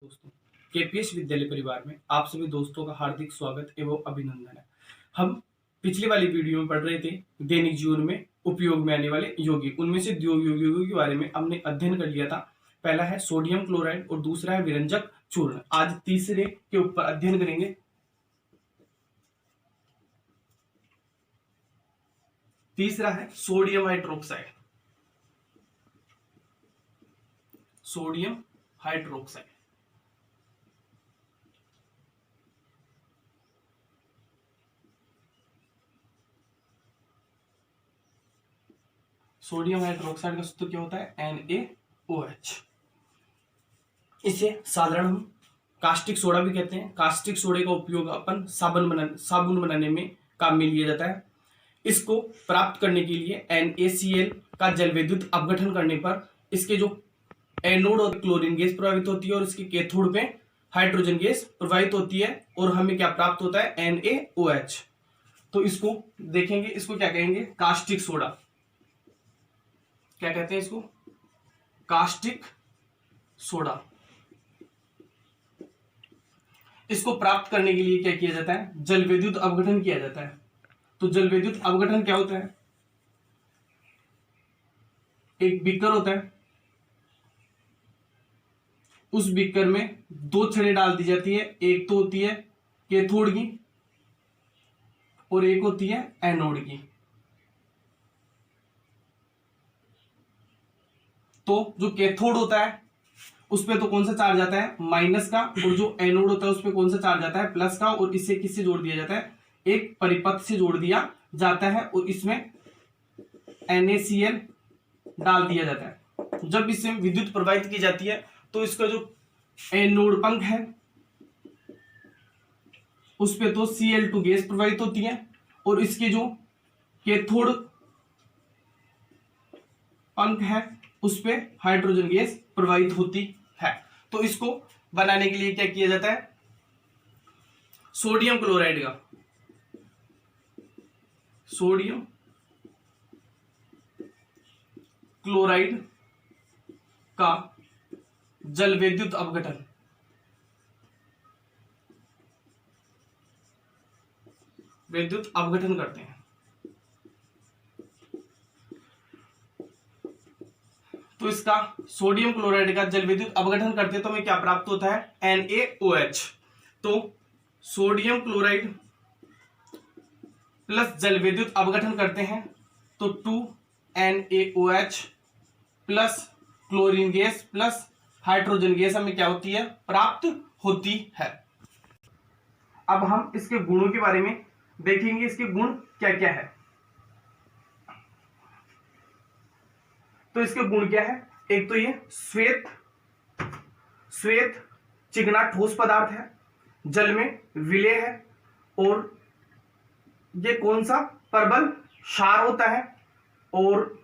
दोस्तों, केपीएस विद्यालय परिवार में आप सभी दोस्तों का हार्दिक स्वागत एवं अभिनंदन है। हम पिछली वाली वीडियो में पढ़ रहे थे दैनिक जीवन में उपयोग में आने वाले यौगिक। उनमें से दो यौगिकों के बारे में हमने अध्ययन कर लिया था। पहला है सोडियम क्लोराइड और दूसरा है विरंजक चूर्ण। आज तीसरे के ऊपर अध्ययन करेंगे। तीसरा है sodium hydroxide. Sodium hydroxide sodium hydroxide का सूत्र क्या होता है? NaOH। इसे साधारण हम कास्टिक सोडा भी कहते हैं। कास्टिक सोडे का उपयोग अपन साबुन बनाने में काम में लिया जाता है। इसको प्राप्त करने के लिए NaCl का जल विद्युत अपघटन करने पर इसके जो एनोड और क्लोरीन गैस प्रभावित होती है और इसके कैथोड पे हाइड्रोजन गैस प्रभावित होती है और हमें क्या प्राप्त होता है? NaOH। तो इसको देखेंगे, इसको क्या कहेंगे? Caustic soda. क्या कहते हैं इसको? Caustic soda. इसको प्राप्त करने के लिए क्या किया जाता है? जल विद्युत अपघटन किया जाता है। तो जल विद्युत अपघटन क्या होता है? एक बीकर होता है, उस बीकर में दो छड़ें डाल दी जाती है। एक तो होती है कैथोड की और एक होती है एनोड की। तो जो कैथोड होता है उस पे तो कौन सा चार्ज आता है? माइनस का। और जो एनोड होता है उस पे कौन सा चार्ज आता है? प्लस का। और इससे किससे जोड़ दिया जाता है? एक परिपथ से जोड़ दिया जाता है और इसमें NaCl डाल दिया जाता है। जब इससे विद्युत प्रवाहित की जाती है तो इसका जो एनोड पंख है उस पे तो Cl2 गैस प्रवाहित होती है और इसके जो कैथोड पंख है उस पे हाइड्रोजन गैस प्रवाहित होती है। तो इसको बनाने के लिए क्या किया जाता है? सोडियम क्लोराइड का जल विद्युत अपघटन करते हैं। तो इसका सोडियम क्लोराइड का जल विद्युत अपघटन करते हैं तो हमें क्या प्राप्त होता है? NaOH। तो सोडियम क्लोराइड प्लस जल विद्युत अपघटन करते हैं तो 2NaOH plus chlorine gas plus hydrogen gas हमें क्या होती है? प्राप्त होती है। अब हम इसके गुणों के बारे में देखेंगे। इसके गुण क्या क्या है? तो इसके गुण क्या है? एक तो ये श्वेत चिकना ठोस पदार्थ है, जल में विलेय है और ये कौन सा? प्रबल क्षार होता है। और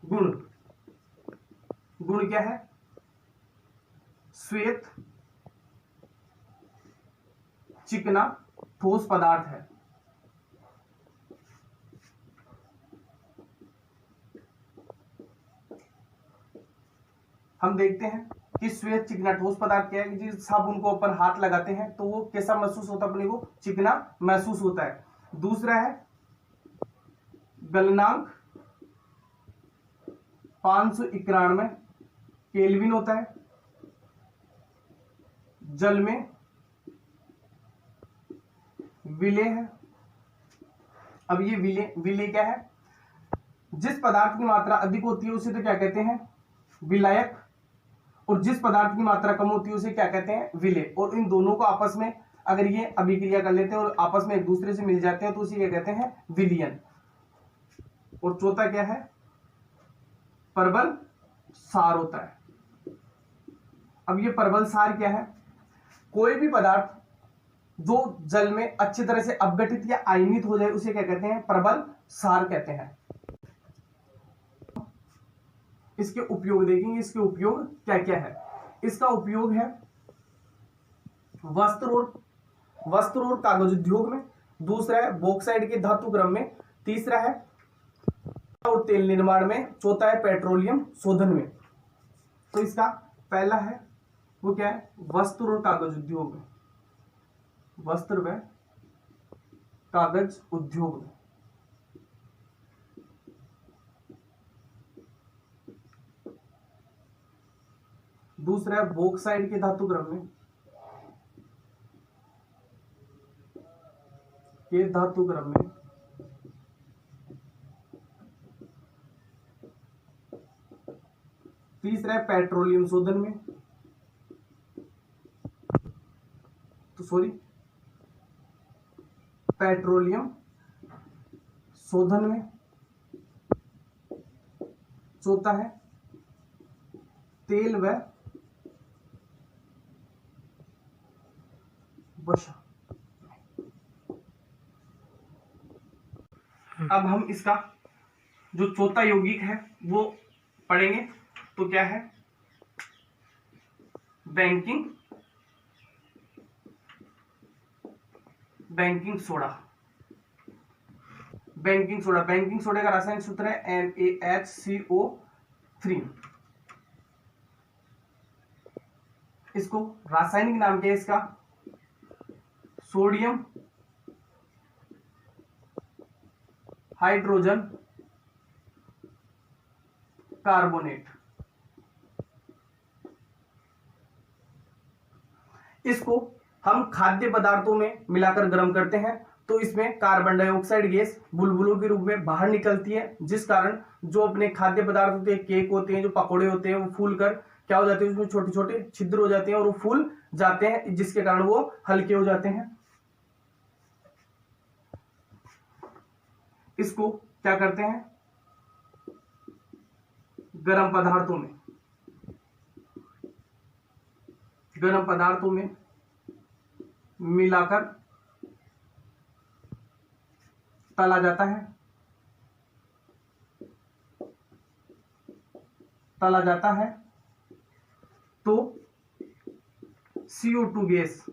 गुण क्या है? श्वेत चिकना ठोस पदार्थ है। हम देखते हैं कि श्वेत चिकना ठोस पदार्थ क्या है? जिस साबुन को ऊपर हाथ लगाते हैं तो वो कैसा महसूस होता है? अपने को चिकना महसूस होता है। दूसरा है गलनांक 591 केल्विन होता है। जल में विलेय है। अब ये विलेय क्या है? जिस पदार्थ की मात्रा अधिक होती है उसे तो क्या कहते हैं? विलायक। और जिस पदार्थ की मात्रा कम होती है उसे क्या कहते हैं? विलेय। और इन दोनों को आपस में अगर ये अभिक्रिया कर लेते हैं और आपस में एक दूसरे से मिल जाते हैं तो उसे क्या कहते हैं? विलयन। और चौथा क्या है? प्रबल सार होता है। अब ये प्रबल सार क्या है? कोई भी पदार्थ जो जल में अच्छी तरह से अपघटित या आयनित हो जाए उसे क्या कहते हैं? प्रबल सार कहते हैं। इसके उपयोग देखेंगे। इसके उपयोग क्या क्या है? इसका उपयोग है वस्त्र और कागज उद्योग में। दूसरा है बॉक्साइड के धातु क्रम में। तीसरा है और तेल निर्माण में। चौथा है पेट्रोलियम शोधन में। तो इसका पहला है वो क्या है, वस्त्र और कागज उद्योग में, वस्त्र व कागज उद्योग में। दूसरा है बॉक्साइट के धातुक्रम में, के धातुक्रम में। तीसरा है पेट्रोलियम शोधन में, तो सॉरी पेट्रोलियम शोधन में। चौथा है तेल व वसा। अब हम इसका जो चौथा यौगिक है वो पढ़ेंगे। तो क्या है, बैंकिंग सोडा। बैंकिंग सोडा का रासायनिक सूत्र है NaHCO3। इसको रासायनिक नाम क्या है इसका, सोडियम हाइड्रोजन कार्बोनेट। इसको हम खाद्य पदार्थों में मिलाकर गर्म करते हैं तो इसमें कार्बन डाइऑक्साइड गैस बुलबुलों के रूप में बाहर निकलती है, जिस कारण जो अपने खाद्य पदार्थ होते हैं, केक होते हैं, जो पकोड़े होते हैं, वो फूल कर क्या हो जाते हैं, उसमें छोटे छोटे छिद्र हो जाते हैं और वो फूल जाते हैं, जिसके कारण वो हल्के हो जाते हैं। इसको क्या करते हैं, गर्म पदार्थों में मिलाकर तला जाता है तो CO2 गैस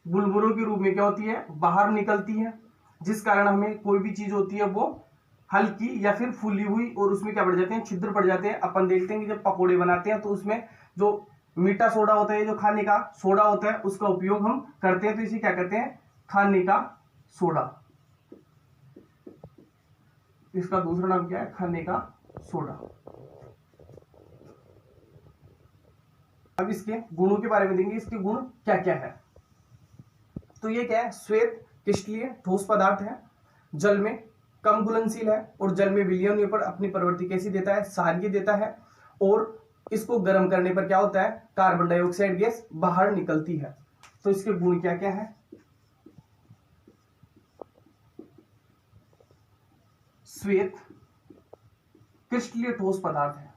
बुलबुलों के रूप में क्या होती है, बाहर निकलती है, जिस कारण हमें कोई भी चीज होती है वो हल्की या फिर फूली हुई और उसमें क्या पड़ जाते हैं, छिद्र पड़ जाते हैं। अपन देखते हैं कि जब पकोड़े बनाते हैं तो उसमें जो मीठा सोडा होता है, जो खाने का सोडा होता है, उसका उपयोग हम करते हैं, तो इसे क्या कहते हैं, खाने का सोडा। इसका दूसरा नाम क्या है, खाने का सोडा। अब इसके गुणों के बारे में देखेंगे, इसके गुण क्या क्या है। तो ये क्या है, श्वेत क्रिस्टलीय ठोस पदार्थ है, जल में कम घुलनशील है और जल में विलयन होने पर अपनी प्रवृत्ति कैसी देता है, क्षारीय देता है। और इसको गर्म करने पर क्या होता है, कार्बन डाइऑक्साइड गैस बाहर निकलती है। तो इसके गुण क्या क्या है, श्वेत क्रिस्टलीय ठोस पदार्थ है,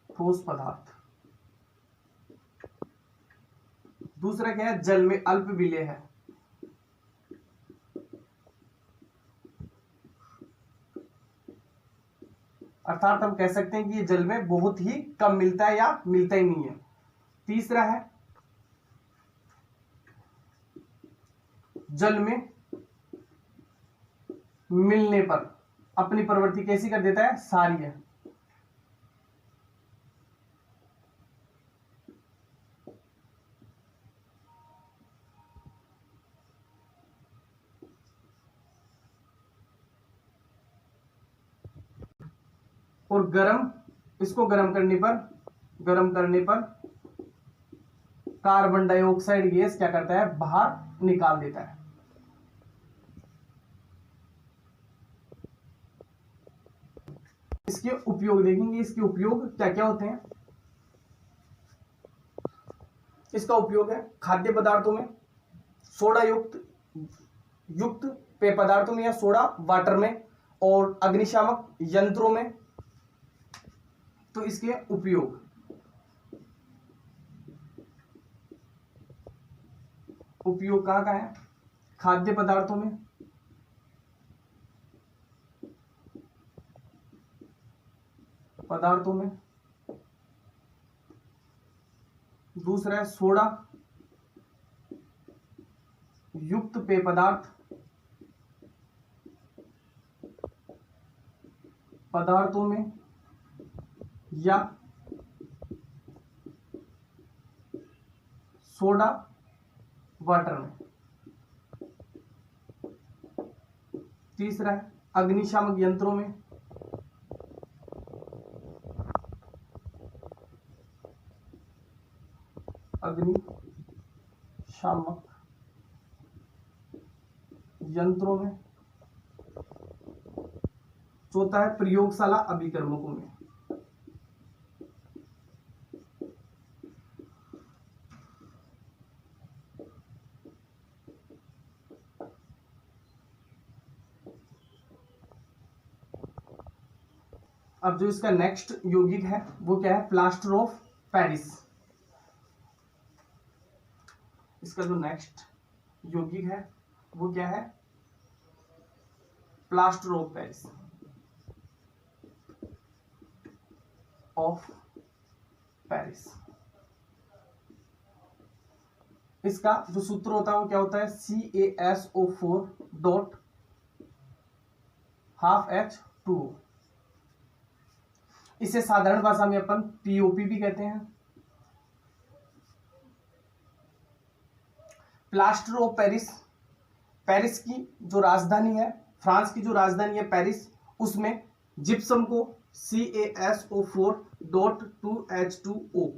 ठोस पदार्थ। दूसरा क्या है, जल में अल्प विलेय है, अर्थात हम कह सकते हैं कि ये जल में बहुत ही कम मिलता है या मिलता ही नहीं है। तीसरा है, जल में मिलने पर अपनी प्रवृत्ति कैसी कर देता है, क्षारीय। और इसको गर्म करने पर कार्बन डाइऑक्साइड गैस क्या करता है, बाहर निकाल देता है। इसके उपयोग देखेंगे, इसके उपयोग क्या क्या होते हैं। इसका उपयोग है खाद्य पदार्थों में, सोडा युक्त पेय पदार्थों में या सोडा वाटर में, और अग्निशामक यंत्रों में। तो इसके उपयोग, कहां का है, खाद्य पदार्थों में, दूसरा है सोडा युक्त पेय पदार्थ, पदार्थों में या सोडा वाटर में। तीसरा है अग्निशामक यंत्रों में, अग्निशामक यंत्रों में। चौथा है प्रयोगशाला अभिकर्मकों में। अब जो इसका नेक्स्ट यौगिक है वो क्या है, प्लास्टर ऑफ पेरिस। इसका जो नेक्स्ट यौगिक है वो क्या है, प्लास्टर ऑफ पेरिस इसका जो सूत्र होता है वो क्या होता है, CaSO4 डॉट ½ H2O। इसे साधारण भाषा में अपन POP भी कहते हैं। प्लास्टर ऑफ पेरिस, पेरिस की जो राजधानी है, फ्रांस की जो राजधानी है पेरिस, उसमें जिप्सम को CaSO4 डॉट 2H2O,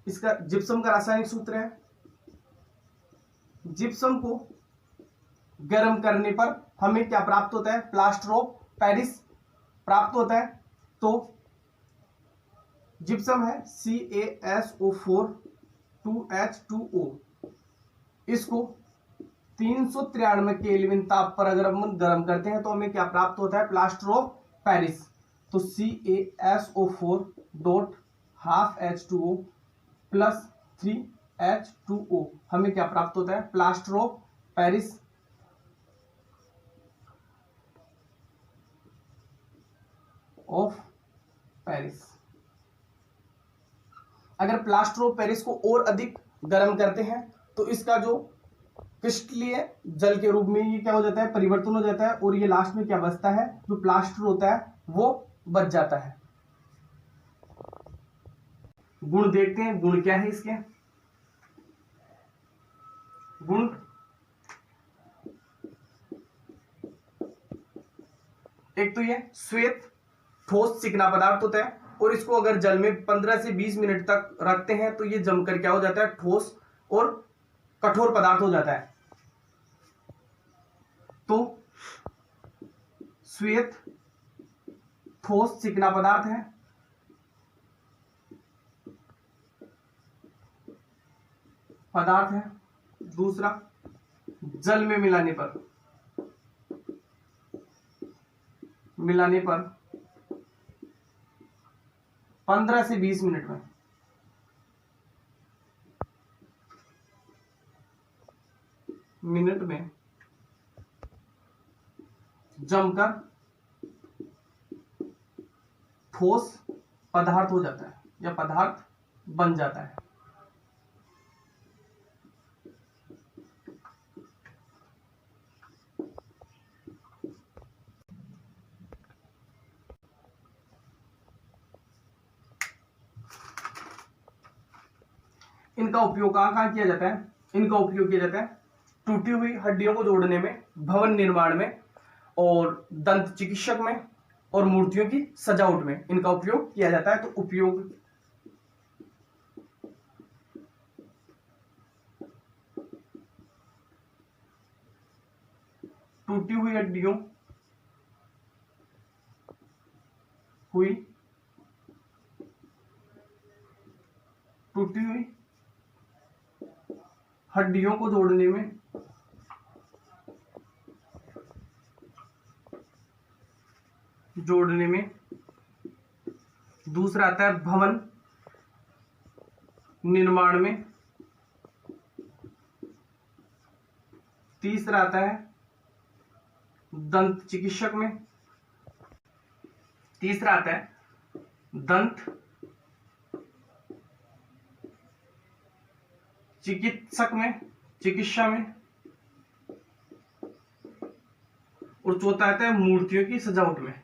इसका जिप्सम का रासायनिक सूत्र है। जिप्सम को गर्म करने पर हमें क्या प्राप्त होता है, प्लास्टर ऑफ पेरिस प्राप्त होता है। तो जिप्सम है CaSO4 2H2O, इसको 393 केल्विन ताप पर अगर हम गर्म करते हैं तो हमें क्या प्राप्त होता है, प्लास्टर ऑफ पेरिस। तो CaSO4 dot ½ H2O plus 3H2O हमें क्या प्राप्त होता है, प्लास्टर ऑफ पेरिस। अगर प्लास्टर ऑफ पेरिस को और अधिक गर्म करते हैं तो इसका जो क्रिस्टलीय जल के रूप में ये क्या हो जाता है, परिवर्तन हो जाता है, और ये लास्ट में क्या बचता है, जो प्लास्टर होता है वो बच जाता है। गुण देखते हैं, गुण क्या है इसके। गुण एक तो ये श्वेत ठोस चिकना पदार्थ होता है, और इसको अगर जल में 15 से 20 मिनट तक रखते हैं तो ये जमकर क्या हो जाता है, ठोस और कठोर पदार्थ हो जाता है। तो श्वेत ठोस चिकना पदार्थ है। दूसरा, जल में मिलाने पर 15 से 20 मिनट में जमकर ठोस पदार्थ हो जाता है या पदार्थ बन जाता है। इनका उपयोग कहां किया जाता है, इनका उपयोग किया जाता है टूटी हुई हड्डियों को जोड़ने में, भवन निर्माण में, और दंत चिकित्सक में, और मूर्तियों की सजावट में इनका उपयोग किया जाता है। तो उपयोग टूटी हुई हड्डियों को जोड़ने में। दूसरा आता है भवन निर्माण में। तीसरा आता है दंत चिकित्सक में। तीसरा आता है दंत चिकित्सा में। और चौथा आता है मूर्तियों की सजावट में।